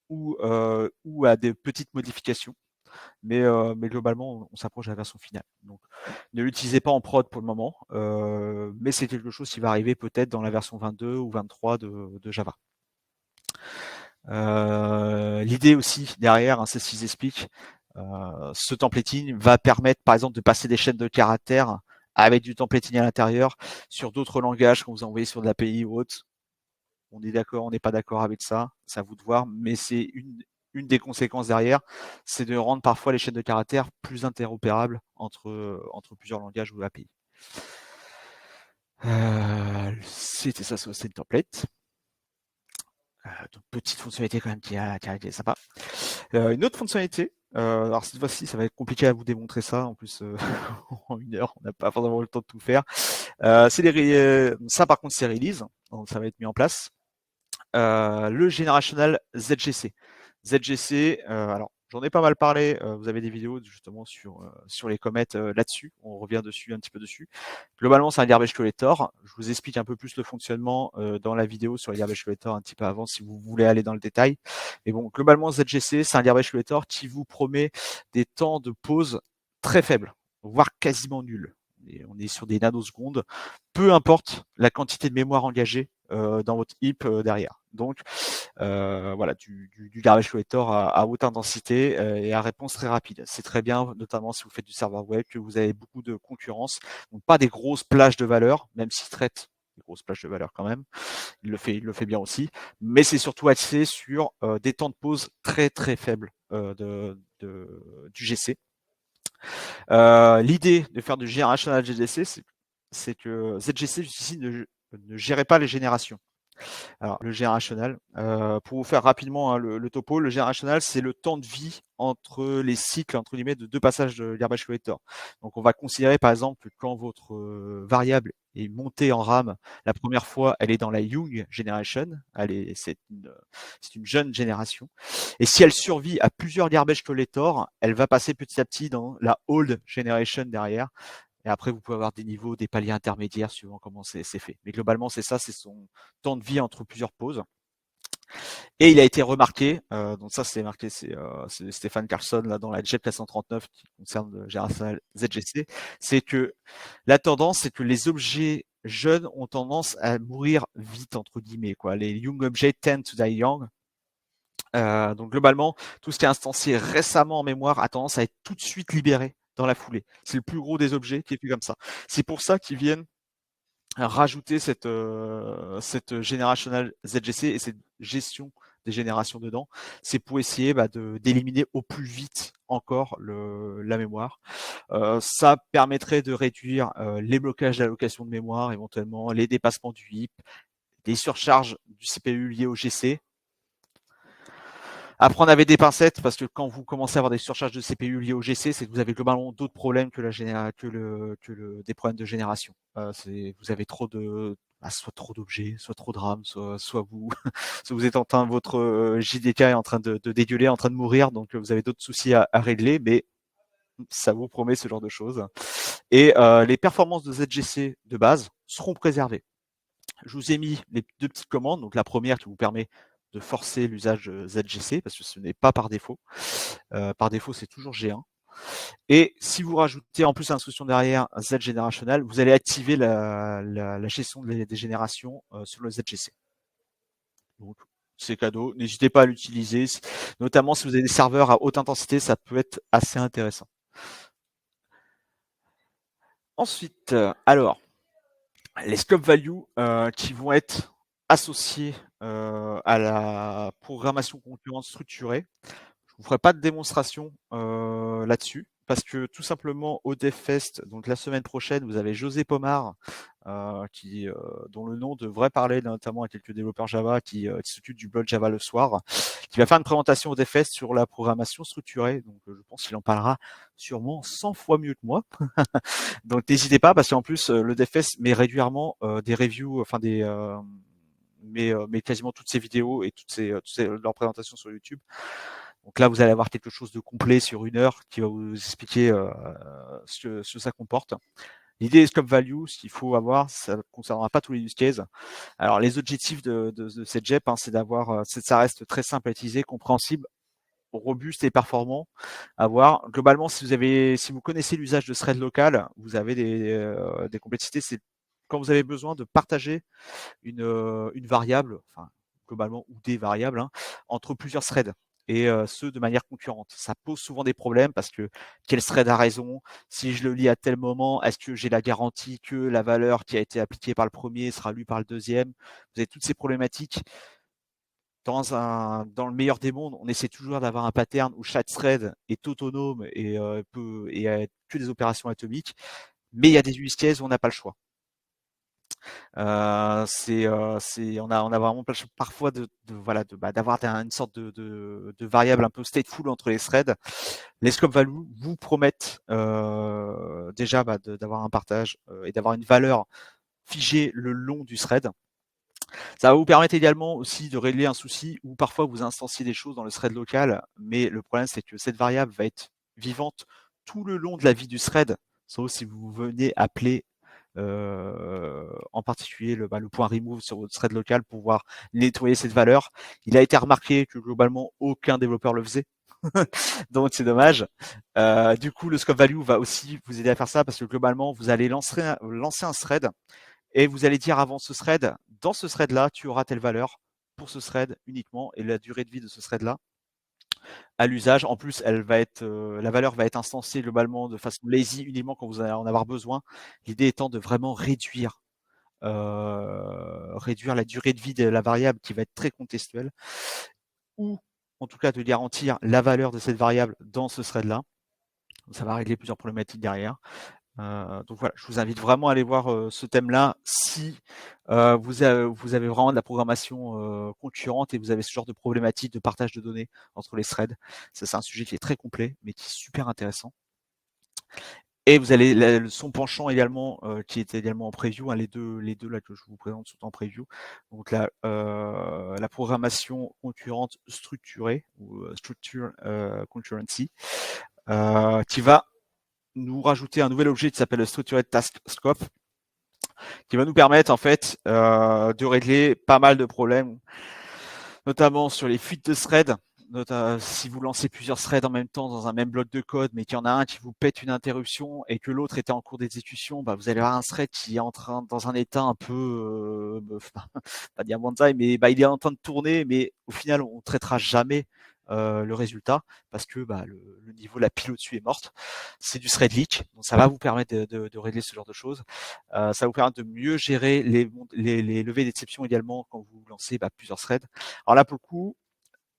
ou à des petites modifications. Mais globalement, on s'approche de la version finale. Donc, ne l'utilisez pas en prod pour le moment. Mais c'est quelque chose qui va arriver peut-être dans la version 22 ou 23 de Java. L'idée aussi derrière, hein, c'est ce qu'ils expliquent. Ce templating va permettre, par exemple, de passer des chaînes de caractères avec du templating à l'intérieur sur d'autres langages quand vous envoyez sur de l'API ou autre. On est d'accord, on n'est pas d'accord avec ça, c'est à vous de voir, mais c'est une des conséquences derrière, c'est de rendre parfois les chaînes de caractères plus interopérables entre plusieurs langages ou API. C'était ça, c'est une template. Donc petite fonctionnalité quand même qui est sympa. Une autre fonctionnalité, alors cette fois-ci ça va être compliqué à vous démontrer ça, en plus en 1 heure on n'a pas forcément le temps de tout faire. Ça par contre c'est release, donc ça va être mis en place. Le Generational ZGC. ZGC, alors j'en ai pas mal parlé, vous avez des vidéos justement sur les commits là-dessus, on revient dessus un petit peu dessus. Globalement, c'est un garbage collector. Je vous explique un peu plus le fonctionnement dans la vidéo sur les garbage collector un petit peu avant si vous voulez aller dans le détail. Mais bon, globalement, ZGC, c'est un garbage collector qui vous promet des temps de pause très faibles, voire quasiment nuls. Et on est sur des nanosecondes, peu importe la quantité de mémoire engagée dans votre heap derrière. Donc voilà, du garbage collector à haute intensité et à réponse très rapide. C'est très bien, notamment si vous faites du serveur web, que vous avez beaucoup de concurrence. Donc pas des grosses plages de valeur, même s'il traite des grosses plages de valeur quand même. Il le fait bien aussi. Mais c'est surtout axé sur des temps de pause très très faibles du GC. L'idée de faire du generational GDC, c'est que ZGC ici ne gérait pas les générations. Alors, le générationnel, pour vous faire rapidement le topo, le générationnel, c'est le temps de vie entre les cycles, entre guillemets, de 2 passages de garbage collector. Donc, on va considérer, par exemple, que quand votre variable est montée en RAM la première fois, elle est dans la young generation, c'est une jeune génération. Et si elle survit à plusieurs garbage collector, elle va passer petit à petit dans la old generation derrière. Et après, vous pouvez avoir des niveaux, des paliers intermédiaires suivant comment c'est fait. Mais globalement, c'est ça, c'est son temps de vie entre plusieurs pauses. Et il a été remarqué, donc ça c'est marqué, c'est Stéphane Carlson là dans la JET 439 qui concerne le Generational ZGC, c'est que la tendance, c'est que les objets jeunes ont tendance à mourir vite entre guillemets, quoi. Les young objects tend to die young. Donc globalement, tout ce qui est instancié récemment en mémoire a tendance à être tout de suite libéré dans la foulée. C'est le plus gros des objets qui est fait comme ça. C'est pour ça qu'ils viennent rajouter cette generational ZGC et cette gestion des générations dedans. C'est pour essayer d'éliminer au plus vite encore la mémoire. Ça permettrait de réduire les blocages d'allocation de mémoire, éventuellement les dépassements du heap, les surcharges du CPU liées au GC. À prendre avec des pincettes, parce que quand vous commencez à avoir des surcharges de CPU liées au GC, c'est que vous avez globalement d'autres problèmes que des problèmes de génération. Vous avez trop soit trop d'objets, soit trop de RAM, soit vous, soit vous êtes en train, votre JDK est en train de dégueuler, en train de mourir, donc vous avez d'autres soucis à régler, mais ça vous promet ce genre de choses. Et les performances de ZGC de base seront préservées. Je vous ai mis les 2 petites commandes. Donc la première qui vous permet de forcer l'usage ZGC parce que ce n'est pas par défaut. Par défaut, c'est toujours G1. Et si vous rajoutez en plus l'instruction derrière Z Generational, vous allez activer la gestion des générations sur le ZGC. Donc c'est cadeau. N'hésitez pas à l'utiliser, notamment si vous avez des serveurs à haute intensité, ça peut être assez intéressant. Ensuite, alors, les scope values qui vont être associés à la programmation concurrente structurée. Je ne vous ferai pas de démonstration là-dessus parce que tout simplement au DevFest, donc la semaine prochaine, vous avez José Pomar dont le nom devrait parler notamment à quelques développeurs Java qui s'occupent du blog Java le soir, qui va faire une présentation au DevFest sur la programmation structurée. Donc je pense qu'il en parlera sûrement 100 fois mieux que moi. Donc n'hésitez pas parce qu'en plus le DevFest met régulièrement des reviews, enfin mais quasiment toutes ces vidéos et toutes leurs présentations sur YouTube. Donc là, vous allez avoir quelque chose de complet sur 1 heure qui va vous expliquer ce que ça comporte. L'idée des scope value, ce qu'il faut avoir, ça ne concernera pas tous les use cases. Alors les objectifs de cette JEP, c'est d'avoir, ça reste très simple à utiliser, compréhensible, robuste et performant à voir. Globalement, si vous connaissez l'usage de thread local, vous avez des complexités. C'est quand vous avez besoin de partager une variable, enfin globalement ou des variables, entre plusieurs threads et ce de manière concurrente. Ça pose souvent des problèmes parce que quel thread a raison? Si je le lis à tel moment, est-ce que j'ai la garantie que la valeur qui a été appliquée par le premier sera lue par le deuxième? Vous avez toutes ces problématiques dans le meilleur des mondes, on essaie toujours d'avoir un pattern où chaque thread est autonome et a que des opérations atomiques, mais il y a des use cases où on n'a pas le choix. On a vraiment parfois d'avoir une sorte de variable un peu stateful entre les threads. Les scope values vous promettent déjà d'avoir un partage et d'avoir une valeur figée le long du thread. Ça va vous permettre également aussi de régler un souci où parfois vous instanciez des choses dans le thread local, mais le problème c'est que cette variable va être vivante tout le long de la vie du thread, sauf si vous venez appeler en particulier le point remove sur votre thread local pour pouvoir nettoyer cette valeur. Il a été remarqué que globalement aucun développeur le faisait. Donc c'est dommage. Du coup, le scope value va aussi vous aider à faire ça parce que globalement, vous allez lancer un thread et vous allez dire avant ce thread, dans ce thread-là, tu auras telle valeur pour ce thread uniquement et la durée de vie de ce thread-là à l'usage. En plus, la valeur va être instanciée globalement de façon lazy uniquement quand vous allez en avoir besoin. L'idée étant de vraiment réduire la durée de vie de la variable qui va être très contextuelle, ou en tout cas de garantir la valeur de cette variable dans ce thread-là. Ça va régler plusieurs problématiques derrière. Donc voilà, je vous invite vraiment à aller voir ce thème-là si vous avez vraiment de la programmation concurrente et vous avez ce genre de problématique de partage de données entre les threads. Ça, c'est un sujet qui est très complet, mais qui est super intéressant. Et vous allez son penchant également, qui était également en preview, hein, les deux là que je vous présente sont en preview. Donc la programmation concurrente structurée ou structure concurrency, qui va nous rajouter un nouvel objet qui s'appelle le Structured Task Scope, qui va nous permettre en fait de régler pas mal de problèmes, notamment sur les fuites de threads. Si vous lancez plusieurs threads en même temps dans un même bloc de code, mais qu'il y en a un qui vous pète une interruption et que l'autre était en cours d'exécution, vous allez avoir un thread qui est dans un état un peu, pas dire banzai, mais il est en train de tourner, mais au final on ne traitera jamais le résultat parce que le niveau, la pile au-dessus est morte. C'est du thread leak, donc ça va vous permettre de régler ce genre de choses. Ça va vous permettre de mieux gérer les levées d'exception également quand vous lancez plusieurs threads. Alors là pour le coup,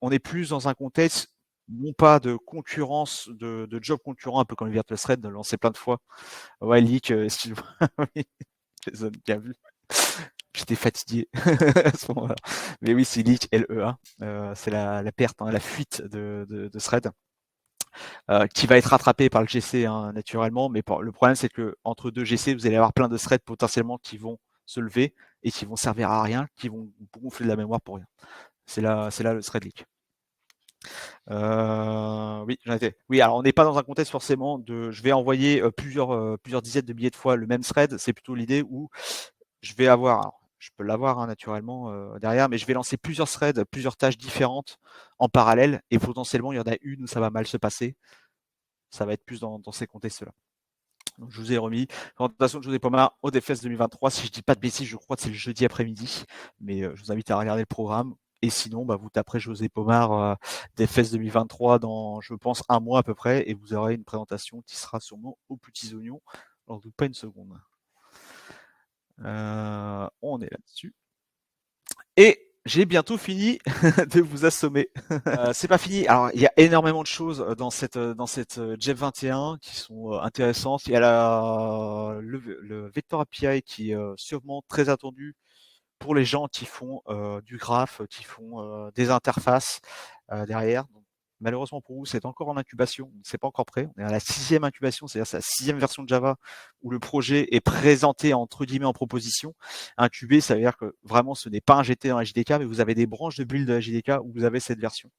on est plus dans un contexte non pas de concurrence, de job concurrent, un peu comme le Virtual Thread, de lancer plein de fois. Ouais, leak, excuse-moi. Jason, bien vu. J'étais fatigué à ce moment-là. Mais oui, c'est leak, LEA. C'est la perte, la fuite de thread. Qui va être rattrapé par le GC naturellement, mais le problème c'est que entre deux GC, vous allez avoir plein de threads potentiellement qui vont se lever et qui vont servir à rien, qui vont gonfler de la mémoire pour rien. C'est là le thread leak. Oui, j'en étais. Oui, alors on n'est pas dans un contexte forcément je vais envoyer plusieurs dizaines de milliers de fois le même thread. C'est plutôt l'idée où je vais avoir, je peux l'avoir naturellement derrière, mais je vais lancer plusieurs threads, plusieurs tâches différentes en parallèle et potentiellement il y en a une où ça va mal se passer. Ça va être plus dans ces contextes-là. Donc, je vous ai remis présentation de José Pomar au DevFest 2023. Si je dis pas de bêtises, je crois que c'est le jeudi après-midi, mais je vous invite à regarder le programme. Et sinon, vous taperez José Pomar DevFest 2023 dans, je pense, un mois à peu près, et vous aurez une présentation qui sera sûrement aux petits oignons. Alors, doute pas une seconde. On est là-dessus. Et j'ai bientôt fini de vous assommer. C'est pas fini. Alors, il y a énormément de choses dans cette JEP 21 qui sont intéressantes. Il y a le Vector API qui est sûrement très attendu pour les gens qui font du graph, qui font des interfaces derrière. Donc, malheureusement pour vous, c'est encore en incubation, c'est pas encore prêt. On est à la 6e incubation, c'est-à-dire c'est la 6e version de Java où le projet est présenté entre guillemets en proposition. Incubé, ça veut dire que vraiment ce n'est pas injecté dans la JDK, mais vous avez des branches de build de la JDK où vous avez cette version.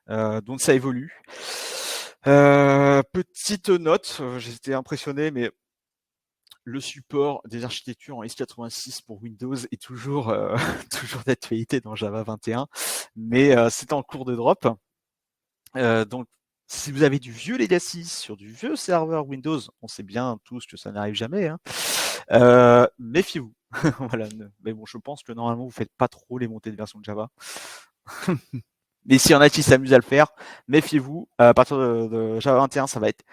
Donc ça évolue. Petite note, j'étais impressionné, mais le support des architectures en x86 pour Windows est toujours d'actualité dans Java 21, mais c'est en cours de drop. Donc, si vous avez du vieux legacy sur du vieux serveur Windows, on sait bien tous que ça n'arrive jamais, méfiez-vous. Voilà. Mais bon, je pense que normalement vous faites pas trop les montées de version de Java. Mais s'il y en a qui s'amusent à le faire, méfiez-vous. À partir de Java 21, ça va être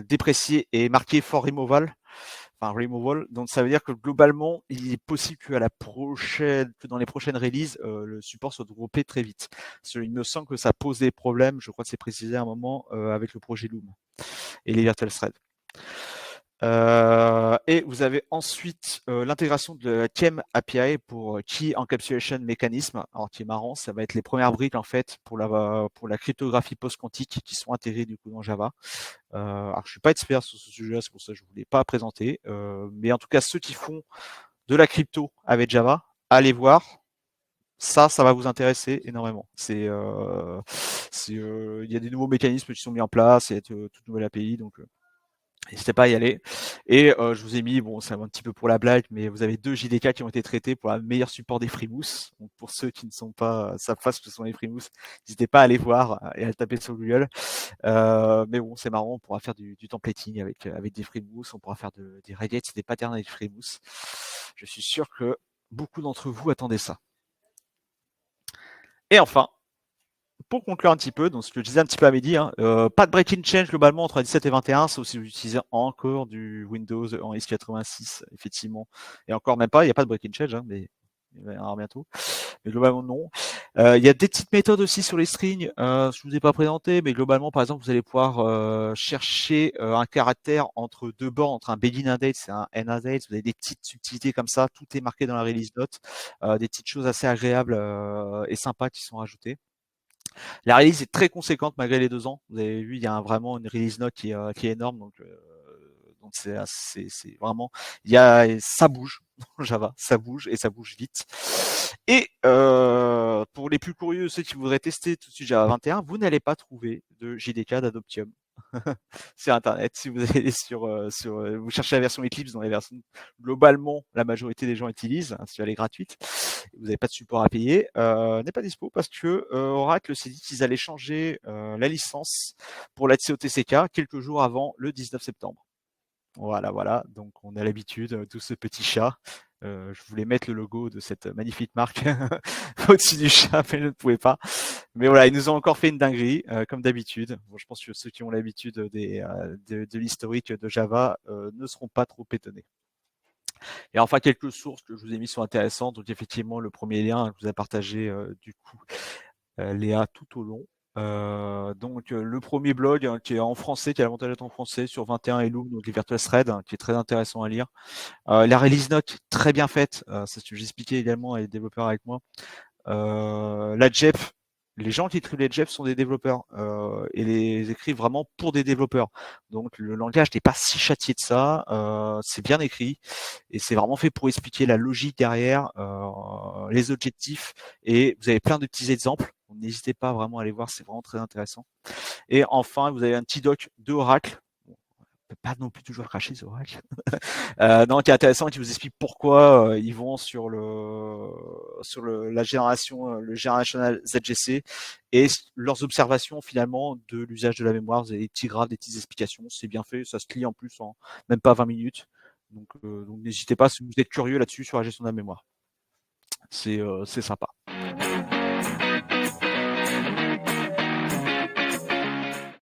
déprécié et marqué for removal. enfin removal. Donc ça veut dire que globalement, il est possible que dans les prochaines releases, le support soit droppé très vite. Parce qu'il me semble que ça pose des problèmes, je crois que c'est précisé à un moment, avec le projet Loom et les virtual threads. Et vous avez ensuite l'intégration de la KEM API pour Key Encapsulation Mechanism. Alors qui est marrant, ça va être les premières briques en fait pour la cryptographie post-quantique qui sont intégrées du coup dans Java. Alors je suis pas expert sur ce sujet-là, c'est pour ça que je voulais pas présenter. Mais en tout cas, ceux qui font de la crypto avec Java, allez voir. Ça va vous intéresser énormément. Il y a des nouveaux mécanismes qui sont mis en place, il y a toute nouvelle API, donc n'hésitez pas à y aller. Et je vous ai mis, bon, c'est un petit peu pour la blague, mais vous avez 2 JDK qui ont été traités pour le meilleur support des FreeMousse. Donc pour ceux qui ne sont pas savent pas ce que sont les FreeMousse, n'hésitez pas à aller voir et à le taper sur Google. Mais bon, c'est marrant, on pourra faire du templating avec des FreeMousse, on pourra faire des regex, des patterns avec FreeMousse. Je suis sûr que beaucoup d'entre vous attendaient ça. Et enfin, pour conclure un petit peu, donc ce que je disais un petit peu à midi, pas de breaking change globalement entre 17 et 21, sauf si vous utilisez encore du Windows en x86, effectivement. Et encore même pas, il n'y a pas de breaking change, mais il va y en avoir bientôt. Mais globalement, non. Il y a des petites méthodes aussi sur les strings, je vous ai pas présenté, mais globalement, par exemple, vous allez pouvoir chercher un caractère entre 2 bords, entre un begin indate et un end indate. Vous avez des petites subtilités comme ça, tout est marqué dans la release note, des petites choses assez agréables et sympas qui sont rajoutées. La release est très conséquente malgré les 2 ans. Vous avez vu, il y a vraiment une release note qui est énorme, donc c'est vraiment, ça bouge dans Java, ça bouge et ça bouge vite. Et pour les plus curieux, ceux qui voudraient tester tout de suite Java 21, vous n'allez pas trouver de JDK d'Adoptium sur Internet. Si vous allez vous cherchez la version Eclipse dans les versions globalement la majorité des gens utilisent, si elle est gratuite, vous n'avez pas de support à payer, n'est pas dispo parce que Oracle s'est dit qu'ils allaient changer la licence pour l'accès au TCK quelques jours avant le 19 septembre. Voilà. Donc on a l'habitude, tout ce petit chat. Je voulais mettre le logo de cette magnifique marque au-dessus du chat, mais je ne pouvais pas. Mais voilà, ils nous ont encore fait une dinguerie, comme d'habitude. Bon, je pense que ceux qui ont l'habitude de l'historique de Java ne seront pas trop étonnés. Et enfin, quelques sources que je vous ai mis sont intéressantes. Donc effectivement, le premier lien que je vous ai partagé du coup, Léa, tout au long. Donc le premier blog qui est en français, qui a l'avantage d'être en français sur 21 et Loom, donc les Virtual Threads, qui est très intéressant à lire. La release note très bien faite, c'est ce que j'expliquais également à les développeurs avec moi. La JEP, les gens qui écrivent les JEP sont des développeurs et les écrivent vraiment pour des développeurs. Donc le langage n'est pas si châtié de ça, c'est bien écrit et c'est vraiment fait pour expliquer la logique derrière, les objectifs et vous avez plein de petits exemples. N'hésitez pas vraiment à aller voir, c'est vraiment très intéressant. Et enfin, vous avez un petit doc de Oracle. Bon, on peut pas non plus toujours cracher sur Oracle. Non, qui est intéressant et qui vous explique pourquoi ils vont sur la génération, le Generational ZGC et leurs observations finalement de l'usage de la mémoire. Vous avez des petits graphes, des petites explications, c'est bien fait, ça se lit en plus en même pas 20 minutes. Donc n'hésitez pas si vous êtes curieux là-dessus sur la gestion de la mémoire. C'est sympa.